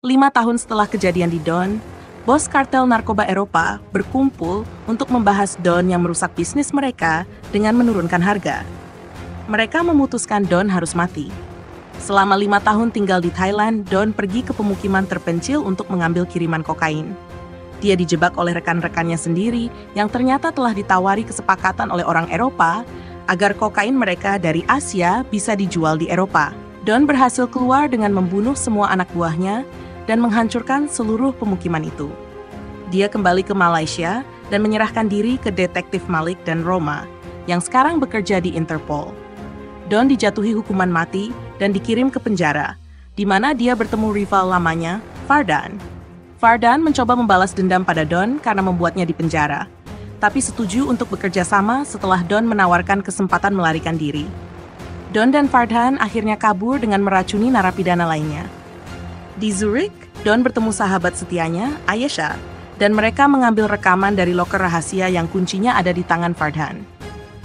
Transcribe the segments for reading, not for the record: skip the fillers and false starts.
5 tahun setelah kejadian di Don, bos kartel narkoba Eropa berkumpul untuk membahas Don yang merusak bisnis mereka dengan menurunkan harga. Mereka memutuskan Don harus mati. Selama 5 tahun tinggal di Thailand, Don pergi ke pemukiman terpencil untuk mengambil kiriman kokain. Dia dijebak oleh rekan-rekannya sendiri yang ternyata telah ditawari kesepakatan oleh orang Eropa agar kokain mereka dari Asia bisa dijual di Eropa. Don berhasil keluar dengan membunuh semua anak buahnya dan menghancurkan seluruh pemukiman itu. Dia kembali ke Malaysia dan menyerahkan diri ke detektif Malik dan Roma yang sekarang bekerja di Interpol. Don dijatuhi hukuman mati dan dikirim ke penjara, di mana dia bertemu rival lamanya, Fardan. Fardan mencoba membalas dendam pada Don karena membuatnya di penjara, tapi setuju untuk bekerja sama setelah Don menawarkan kesempatan melarikan diri. Don dan Fardan akhirnya kabur dengan meracuni narapidana lainnya. Di Zurich, Don bertemu sahabat setianya, Ayesha, dan mereka mengambil rekaman dari loker rahasia yang kuncinya ada di tangan Fardan.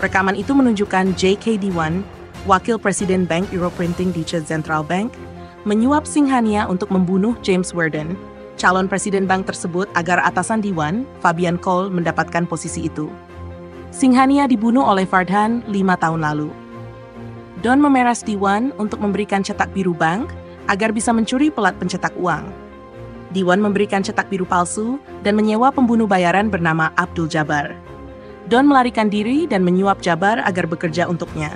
Rekaman itu menunjukkan J.K. Dewan, wakil presiden Bank Europrinting Deutsche Central Bank, menyuap Singhania untuk membunuh James Worden, calon presiden bank tersebut, agar atasan Dewan, Fabian Kohl, mendapatkan posisi itu. Singhania dibunuh oleh Fardan 5 tahun lalu. Don memeras Dewan untuk memberikan cetak biru bank agar bisa mencuri pelat pencetak uang. Dewan memberikan cetak biru palsu dan menyewa pembunuh bayaran bernama Abdul Jabbar. Don melarikan diri dan menyuap Jabbar agar bekerja untuknya.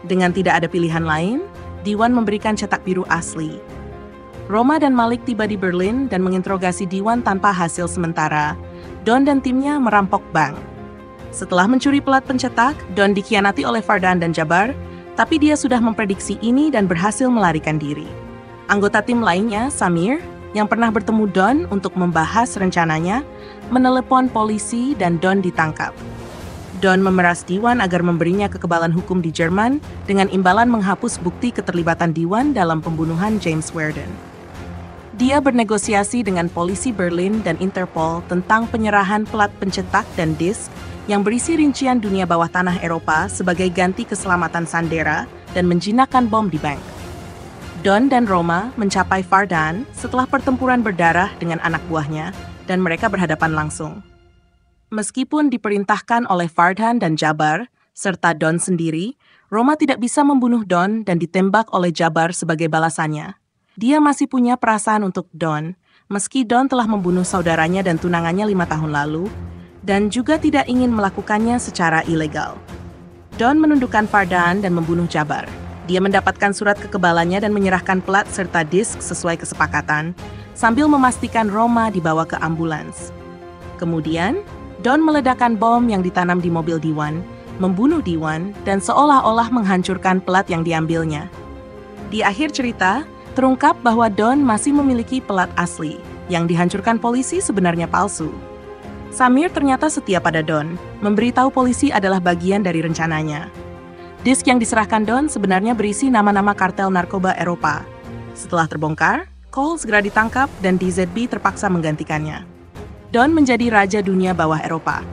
Dengan tidak ada pilihan lain, Dewan memberikan cetak biru asli. Roma dan Malik tiba di Berlin dan menginterogasi Dewan tanpa hasil sementara. Don dan timnya merampok bank. Setelah mencuri pelat pencetak, Don dikhianati oleh Fardan dan Jabbar, tapi dia sudah memprediksi ini dan berhasil melarikan diri. Anggota tim lainnya, Samir, yang pernah bertemu Don untuk membahas rencananya, menelepon polisi dan Don ditangkap. Don memeras Dewan agar memberinya kekebalan hukum di Jerman dengan imbalan menghapus bukti keterlibatan Dewan dalam pembunuhan James Worden. Dia bernegosiasi dengan polisi Berlin dan Interpol tentang penyerahan pelat pencetak dan disk yang berisi rincian dunia bawah tanah Eropa sebagai ganti keselamatan Sandera dan menjinakkan bom di bank. Don dan Roma mencapai Fardan setelah pertempuran berdarah dengan anak buahnya dan mereka berhadapan langsung. Meskipun diperintahkan oleh Fardan dan Jabbar, serta Don sendiri, Roma tidak bisa membunuh Don dan ditembak oleh Jabbar sebagai balasannya. Dia masih punya perasaan untuk Don, meski Don telah membunuh saudaranya dan tunangannya 5 tahun lalu, dan juga tidak ingin melakukannya secara ilegal. Don menundukkan Fardan dan membunuh Jabbar. Dia mendapatkan surat kekebalannya dan menyerahkan pelat serta disk sesuai kesepakatan, sambil memastikan Roma dibawa ke ambulans. Kemudian, Don meledakkan bom yang ditanam di mobil Dewan, membunuh Dewan, dan seolah-olah menghancurkan pelat yang diambilnya. Di akhir cerita, terungkap bahwa Don masih memiliki pelat asli, yang dihancurkan polisi sebenarnya palsu. Samir ternyata setia pada Don, memberitahu polisi adalah bagian dari rencananya. Disk yang diserahkan Don sebenarnya berisi nama-nama kartel narkoba Eropa. Setelah terbongkar, Kohl segera ditangkap dan DZB terpaksa menggantikannya. Don menjadi raja dunia bawah Eropa.